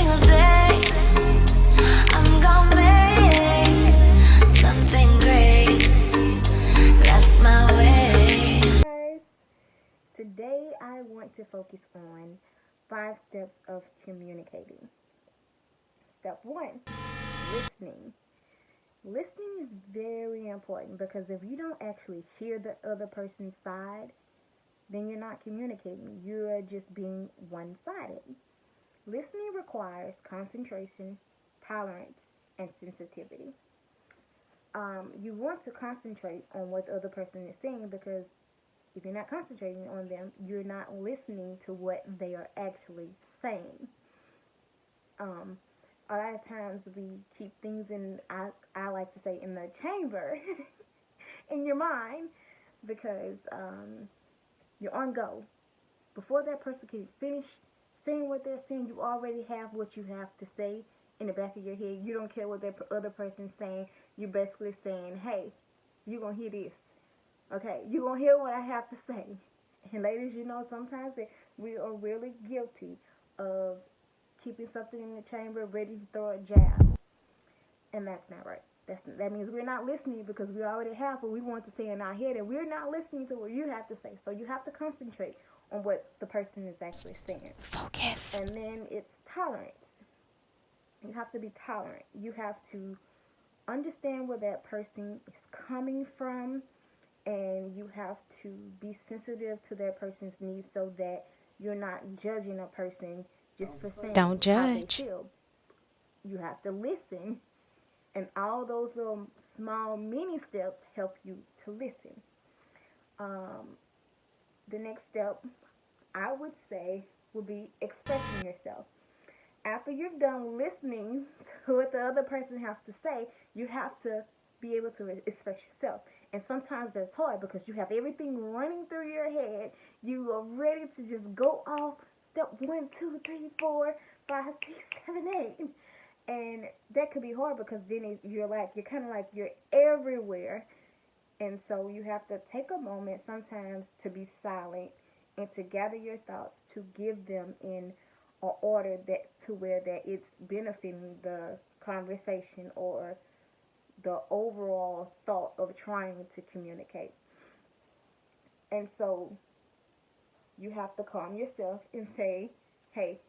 single day I'm gonna make something great. That's my way. Guys, today I want to focus on 5 steps of communicating. Step 1, listening. Listening is very important because if you don't actually hear the other person's side, then you're not communicating. You're just being one-sided. Listening requires concentration, tolerance, and sensitivity. You want to concentrate on what the other person is saying because if you're not concentrating on them, you're not listening to what they are actually saying. A lot of times we keep things in, I like to say, in the chamber in your mind because you're on go. Before that person can finish saying what they're saying, you already have what you have to say in the back of your head. You don't care what the other person's saying. You're basically saying, hey, you're going to hear this. Okay, you're going to hear what I have to say. And ladies, you know, sometimes we are really guilty of keeping something in the chamber ready to throw a jab. And that's not right. That means we're not listening because we already have what we want to say in our head, and we're not listening to what you have to say. So you have to concentrate on what the person is actually saying. Focus. And then it's tolerance. You have to be tolerant. You have to understand where that person is coming from, and you have to be sensitive to that person's needs so that you're not judging a person just for saying Don't judge. how they feel. You have to listen, and all those little small mini steps help you to listen. The next step, I would say, would be expressing yourself. After you've done listening to what the other person has to say, you have to be able to express yourself. And sometimes that's hard because you have everything running through your head. You are ready to just go off step 1, 2, 3, 4, 5, 6, 7, 8. And that could be hard because then you're kind of like you're everywhere. And so you have to take a moment sometimes to be silent and to gather your thoughts, to give them in an order that to where that it's benefiting the conversation or the overall thought of trying to communicate. And so you have to calm yourself and say, hey,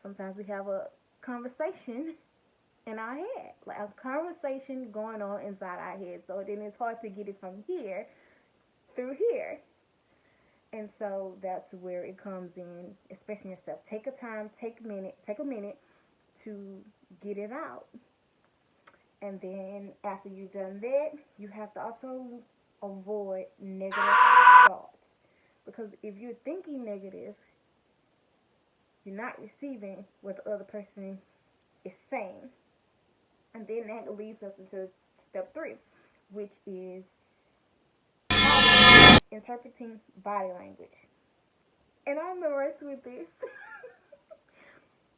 sometimes we have a conversation in our head, like a conversation going on inside our head. So then it's hard to get it from here through here. And so that's where it comes in, expressing yourself. Take a minute to get it out. And then after you've done that, you have to also avoid negative thoughts. Because if you're thinking negative, you're not receiving what the other person is saying. And then that leads us into step 3, which is interpreting body language. And I'm the worst with this.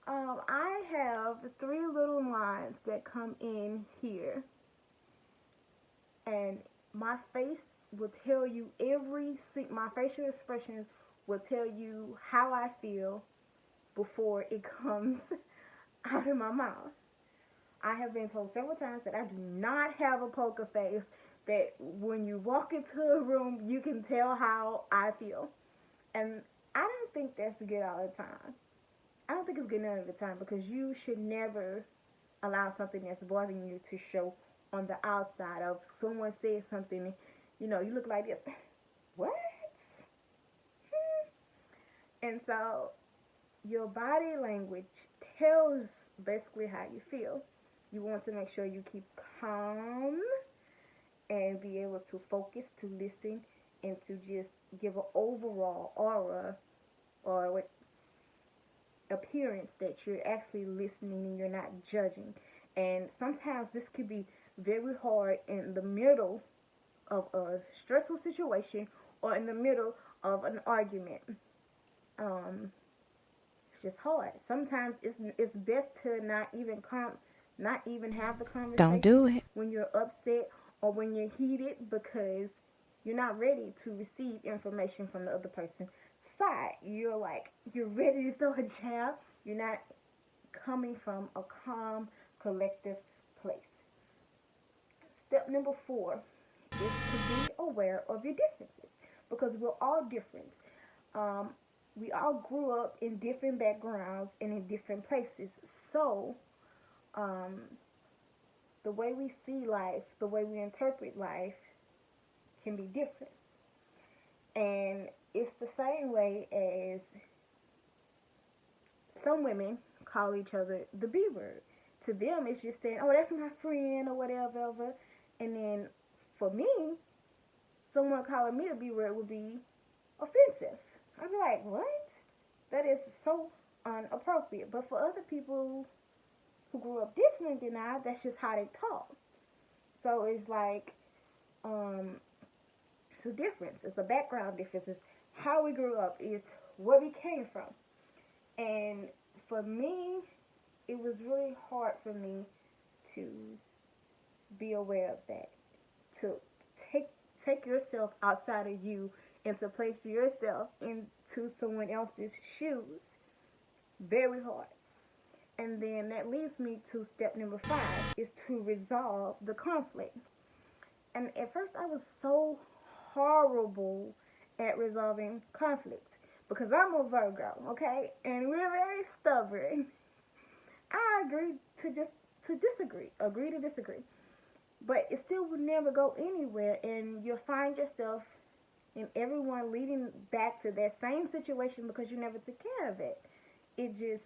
I have 3 little lines that come in here. And my face will tell you my facial expressions will tell you how I feel before it comes out of my mouth. I have been told several times that I do not have a poker face, that when you walk into a room, you can tell how I feel. And I don't think that's good all the time. I don't think it's good none of the time because you should never allow something that's bothering you to show on the outside. Of someone says something, you look like this. What? And so your body language tells basically how you feel. You want to make sure you keep calm and be able to focus, to listen, and to just give an overall aura or what appearance that you're actually listening and you're not judging. And sometimes this could be very hard in the middle of a stressful situation or in the middle of an argument. It's just hard. Sometimes it's best to not even have the conversation. Don't do it when you're upset or when you're heated, because you're not ready to receive information from the other person's side. You're ready to throw a jab. You're not coming from a calm, collective place. Step number 4 is to be aware of your differences, because we're all different. Um, we all grew up in different backgrounds and in different places. So, um, the way we see life, the way we interpret life can be different. And it's the same way as some women call each other the B word. To them, it's just saying, oh, that's my friend or whatever. And then for me, someone calling me the B word would be offensive. I'd be like, what? That is so inappropriate. But for other people who grew up different than I, that's just how they talk. So it's like, it's a difference. It's a background difference. It's how we grew up. It's where we came from. And for me, it was really hard for me to be aware of that. To take yourself outside of you and to place yourself into someone else's shoes. Very hard. And then that leads me to step number 5, is to resolve the conflict. And at first I was so horrible at resolving conflicts because I'm a Virgo, okay? And we're very stubborn. I agree to disagree. Agree to disagree. But it still would never go anywhere, and you'll find yourself and everyone leading back to that same situation because you never took care of it. You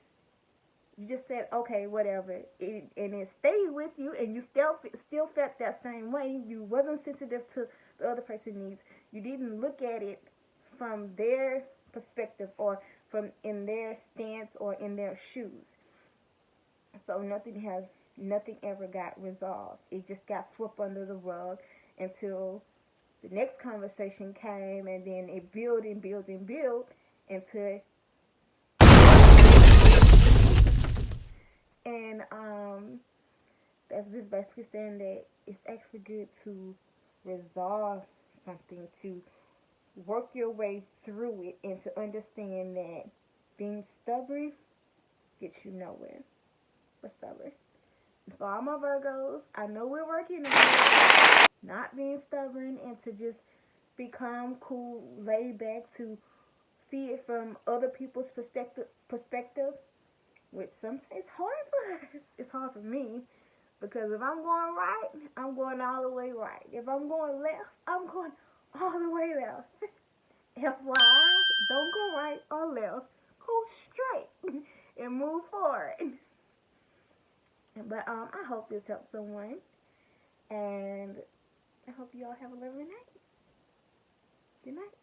just said, okay, whatever, and it stayed with you, and you still felt that same way. You wasn't sensitive to the other person's needs. You didn't look at it from their perspective or from in their stance or in their shoes. So nothing ever got resolved. It just got swept under the rug until the next conversation came, and then it built and built and built until. And that's just basically saying that it's actually good to resolve something, to work your way through it, and to understand that being stubborn gets you nowhere. But stubborn. For all my Virgos, I know we're working on it. Not being stubborn and to just be calm, cool, laid back, to see it from other people's perspective. Which sometimes it's hard for us. It's hard for me. Because if I'm going right, I'm going all the way right. If I'm going left, I'm going all the way left. FYI, don't go right or left. Go straight and move forward. But I hope this helps someone. And I hope you all have a lovely night. Good night.